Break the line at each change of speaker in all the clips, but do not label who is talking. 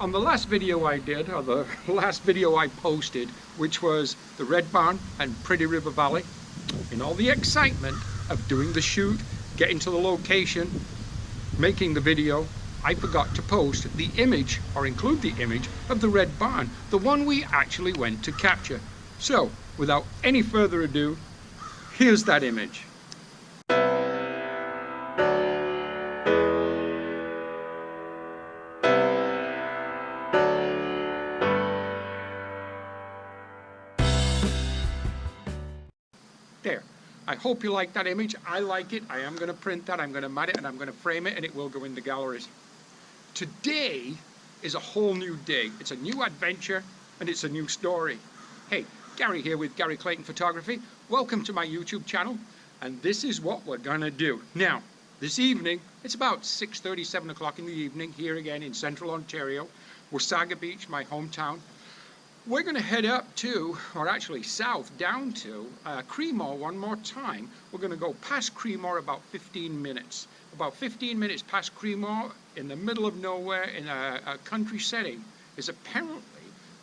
On the last video I did, or the last video I posted, which was the Red Barn and Pretty River Valley, in all the excitement of doing the shoot, getting to the location, making the video, I forgot to post the image, or include the image, of the Red Barn, the one we actually went to capture. So, without any further ado, here's that image. There. I hope you like that image. I like it. I am going to print that. I'm going to mat it and I'm going to frame it and it will go in the galleries. Today is a whole new day. It's a new adventure and it's a new story. Hey, Gary here with Gary Clayton Photography. Welcome to my YouTube channel and this is what we're going to do. Now, this evening, it's about 6:30, 7 o'clock in the evening here again in central Ontario, Wasaga Beach, my hometown. We're going to head up to, or actually south, down to Creemore one more time. We're going to go past Creemore about 15 minutes. About 15 minutes past Creemore, in the middle of nowhere, in a country setting, is apparently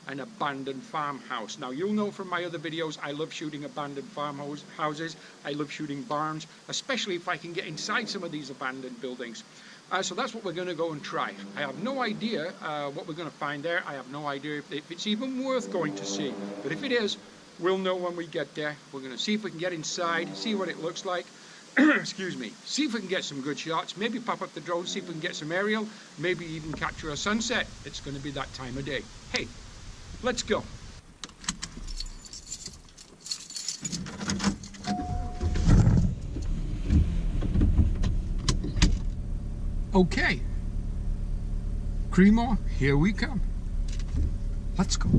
an abandoned farmhouse. Now, you'll know from my other videos, I love shooting abandoned farmhouses. I love shooting barns, especially if I can get inside some of these abandoned buildings. So that's what we're going to go and try. I have no idea what we're going to find there. I have no idea if it's even worth going to see. But if it is, we'll know when we get there. We're going to see if we can get inside, see what it looks like. Excuse me. See if we can get some good shots. Maybe pop up the drone, see if we can get some aerial. Maybe even capture a sunset. It's going to be that time of day. Hey, let's go. Okay, Creemore, here we come. Let's go.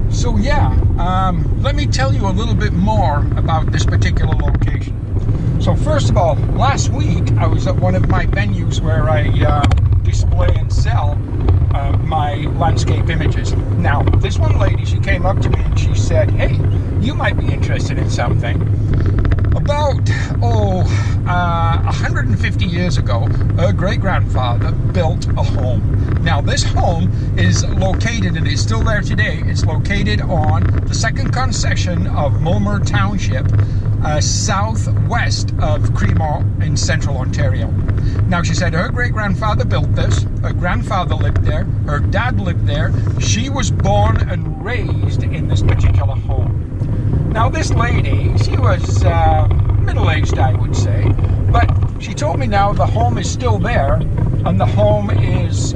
So yeah, let me tell you a little bit more about this particular location. So first of all, last week I was at one of my venues where I display and sell my landscape images. Now, this one lady, she came up to me and she said, hey, you might be interested in something. About, 150 years ago, her great-grandfather built a home. Now, this home is located, and it's still there today, it's located on the second concession of Mulmer Township, southwest of Creemore in central Ontario. Now, she said her great-grandfather built this, her grandfather lived there, her dad lived there, she was born and raised in this particular home. Now, this lady, she was middle-aged, I would say, but she told me now the home is still there, and the home is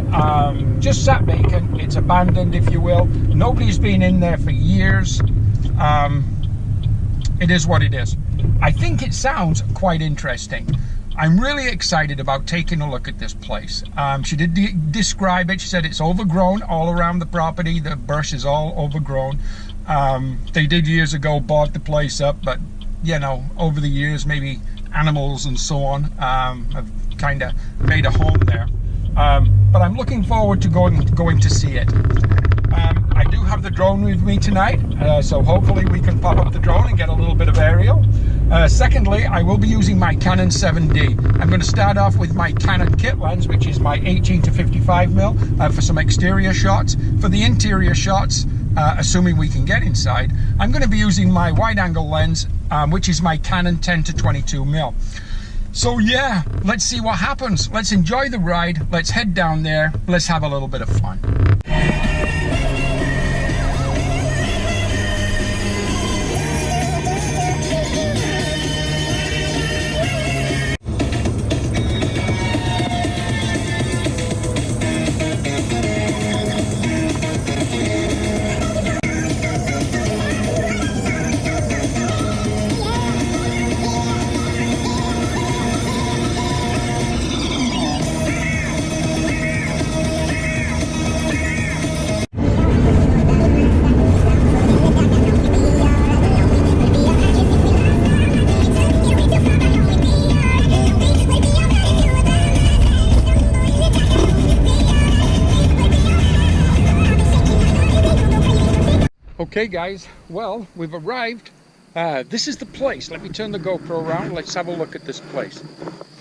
just sat vacant, it's abandoned, if you will. Nobody's been in there for years. It is what it is. I think it sounds quite interesting. I'm really excited about taking a look at this place. She did describe it. She said it's overgrown all around the property. The brush is all overgrown. They did years ago bought the place up, but you know, over the years, maybe animals and so on have kind of made a home there. But I'm looking forward to going to see it. I do have the drone with me tonight, so hopefully we can pop up the drone and get a little bit of aerial. Secondly, I will be using my Canon 7D. I'm going to start off with my Canon kit lens, which is my 18 to 55mm for some exterior shots. For the interior shots, assuming we can get inside, I'm going to be using my wide-angle lens, which is my Canon 10 to 22mm. So yeah, let's see what happens. Let's enjoy the ride. Let's head down there. Let's have a little bit of fun. Okay guys, well, we've arrived This is the place. Let me turn the GoPro around. Let's have a look at this place.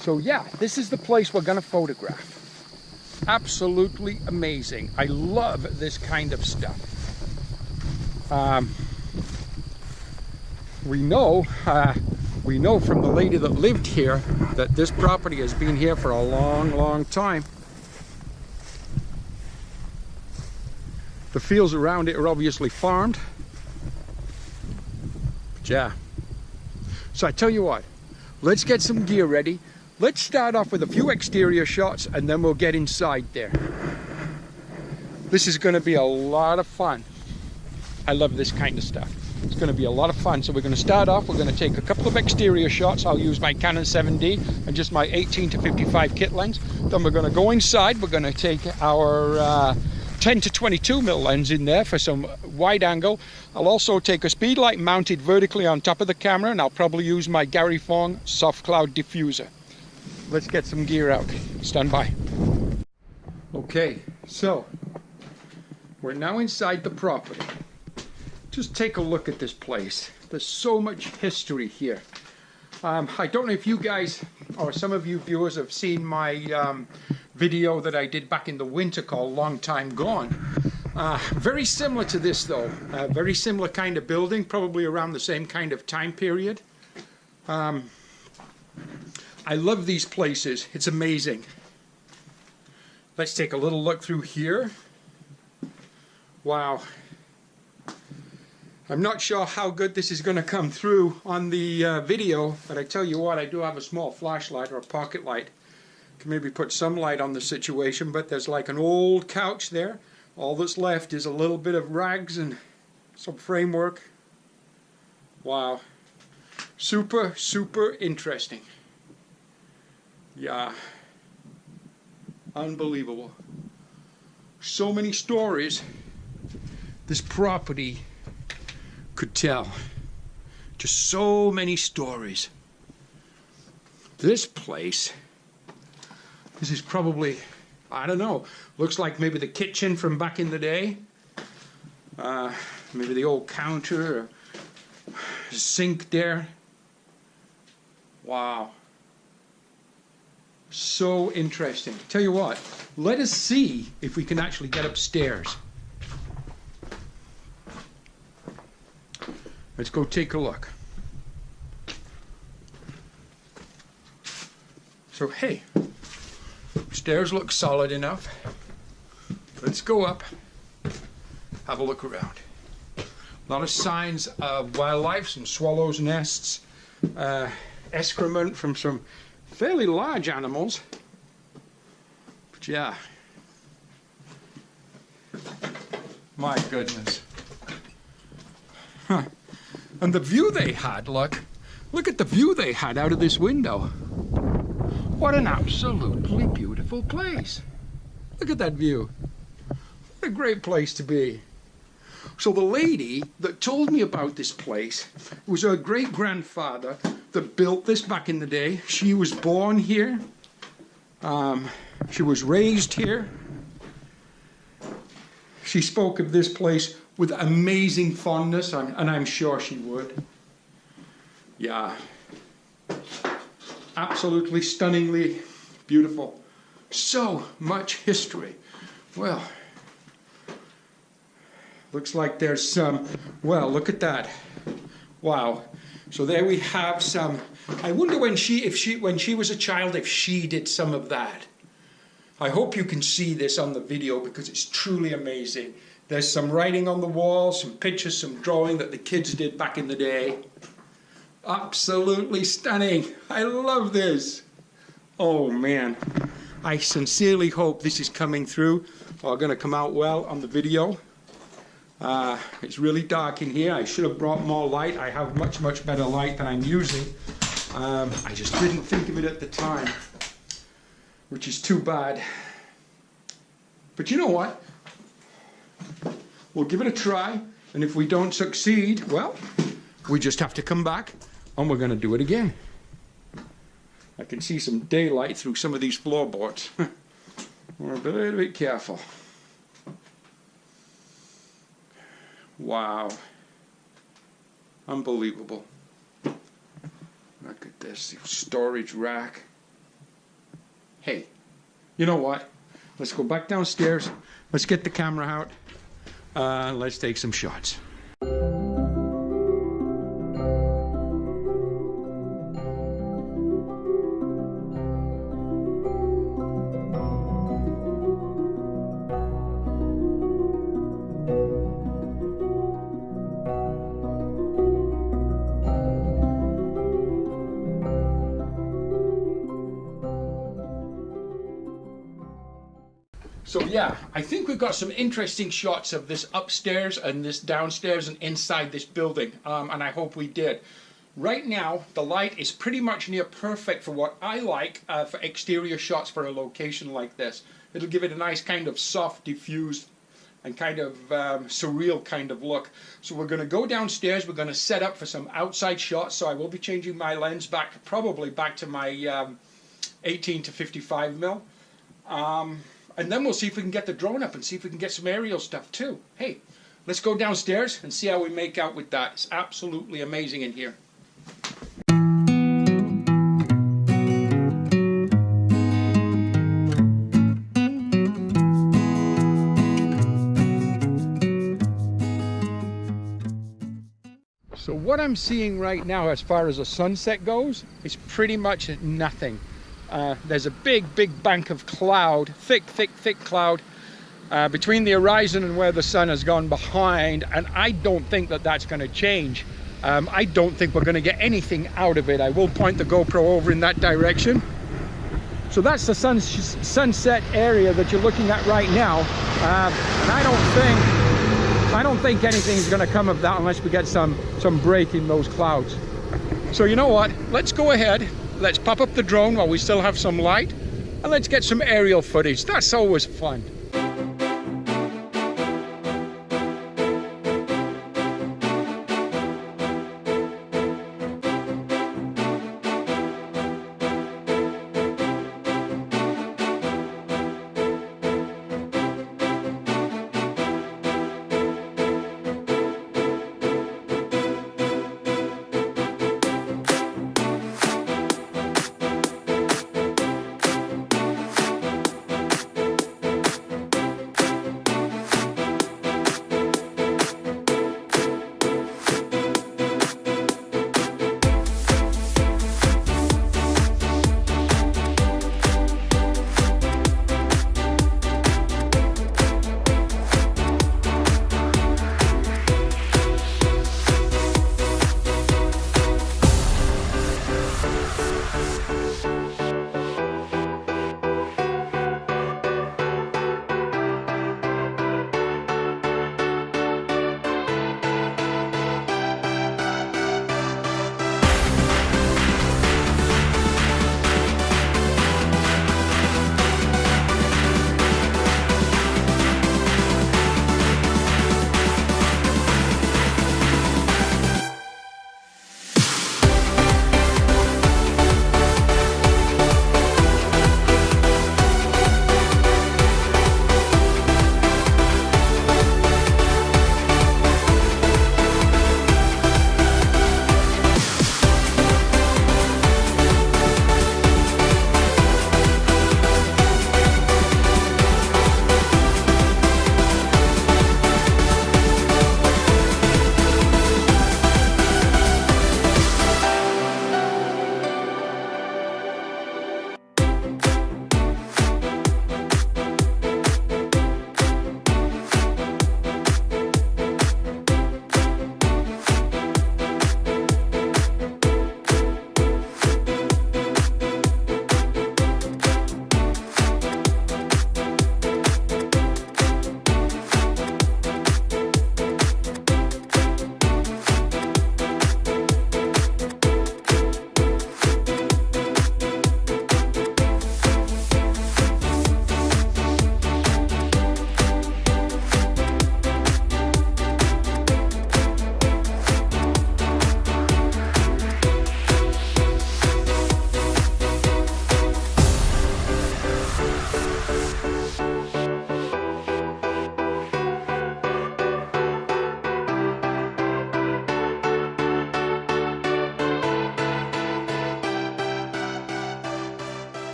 So yeah, this is the place we're going to photograph. Absolutely amazing. I love this kind of stuff. We know from the lady that lived here that this property has been here for a long, long time. The fields around it are obviously farmed. But yeah. So I tell you what, let's get some gear ready. Let's start off with a few exterior shots and then we'll get inside there. This is going to be a lot of fun. I love this kind of stuff. It's going to be a lot of fun. So we're going to start off, we're going to take a couple of exterior shots. I'll use my Canon 7D and just my 18 to 55 kit lens. Then we're going to go inside. We're going to take our 10 to 22 mm lens in there for some wide angle. I'll also take a speed light mounted vertically on top of the camera, and I'll probably use my Gary Fong soft cloud diffuser. Let's get some gear out. Stand by. Okay, so we're now inside the property. Just take a look at this place. There's so much history here. I don't know if you guys, or some of you viewers, have seen my video that I did back in the winter called Long Time Gone. Very similar to this though. Very similar kind of building, probably around the same kind of time period. I love these places. It's amazing. Let's take a little look through here. Wow. I'm not sure how good this is going to come through on the video, but I tell you what, I do have a small flashlight or a pocket light. Can maybe put some light on the situation, but there's like an old couch there. All that's left is a little bit of rags and some framework. Wow. Super, super interesting. Yeah. Unbelievable. So many stories this property could tell. Just so many stories. This place, this is probably, I don't know, looks like maybe the kitchen from back in the day. Maybe the old counter, or sink there. Wow. So interesting. Tell you what, let us see if we can actually get upstairs. Let's go take a look. So hey, stairs look solid enough. Let's go up, have a look around. A lot of signs of wildlife, some swallows' nests, excrement from some fairly large animals. But yeah, my goodness. Huh. And the view they had, look at the view they had out of this window. What an absolutely beautiful place. Look at that view. What a great place to be. So the lady that told me about this place was her great-grandfather that built this back in the day. She was born here. She was raised here. She spoke of this place with amazing fondness, and I'm sure she would. Yeah. Absolutely stunningly beautiful. So much history. Well, looks like there's some, well, look at that. Wow. So there we have some, I wonder when she was a child, if she did some of that. I hope you can see this on the video because it's truly amazing. There's some writing on the wall, some pictures, some drawing that the kids did back in the day. Absolutely stunning. I love this. Oh man. I sincerely hope this is coming through or going to come out well on the video. It's really dark in here. I should have brought more light. I have much, much better light than I'm using. I just didn't think of it at the time, which is too bad. But you know what? We'll give it a try, and if we don't succeed, well, we just have to come back and we're going to do it again. I can see some daylight through some of these floorboards. We're a little bit careful. Wow. Unbelievable. Look at this storage rack. Hey, you know what? Let's go back downstairs. Let's get the camera out. Let's take some shots. So yeah, I think we've got some interesting shots of this upstairs and this downstairs and inside this building, and I hope we did. Right now, the light is pretty much near perfect for what I like for exterior shots for a location like this. It'll give it a nice kind of soft, diffused, and kind of surreal kind of look. So we're going to go downstairs, we're going to set up for some outside shots, so I will be changing my lens back, probably back to my 18 to 55 mil. And then we'll see if we can get the drone up and see if we can get some aerial stuff too. Hey, let's go downstairs and see how we make out with that. It's absolutely amazing in here. So what I'm seeing right now as far as a sunset goes is pretty much nothing. There's a big bank of cloud, thick cloud between the horizon and where the sun has gone behind, and I don't think that that's going to change. I don't think we're going to get anything out of it. I will point the GoPro over in that direction. So that's the sunset area that you're looking at right now, and I don't think anything's going to come of that unless we get some break in those clouds. So you know what? Let's go ahead. Let's pop up the drone while we still have some light, and let's get some aerial footage. That's always fun.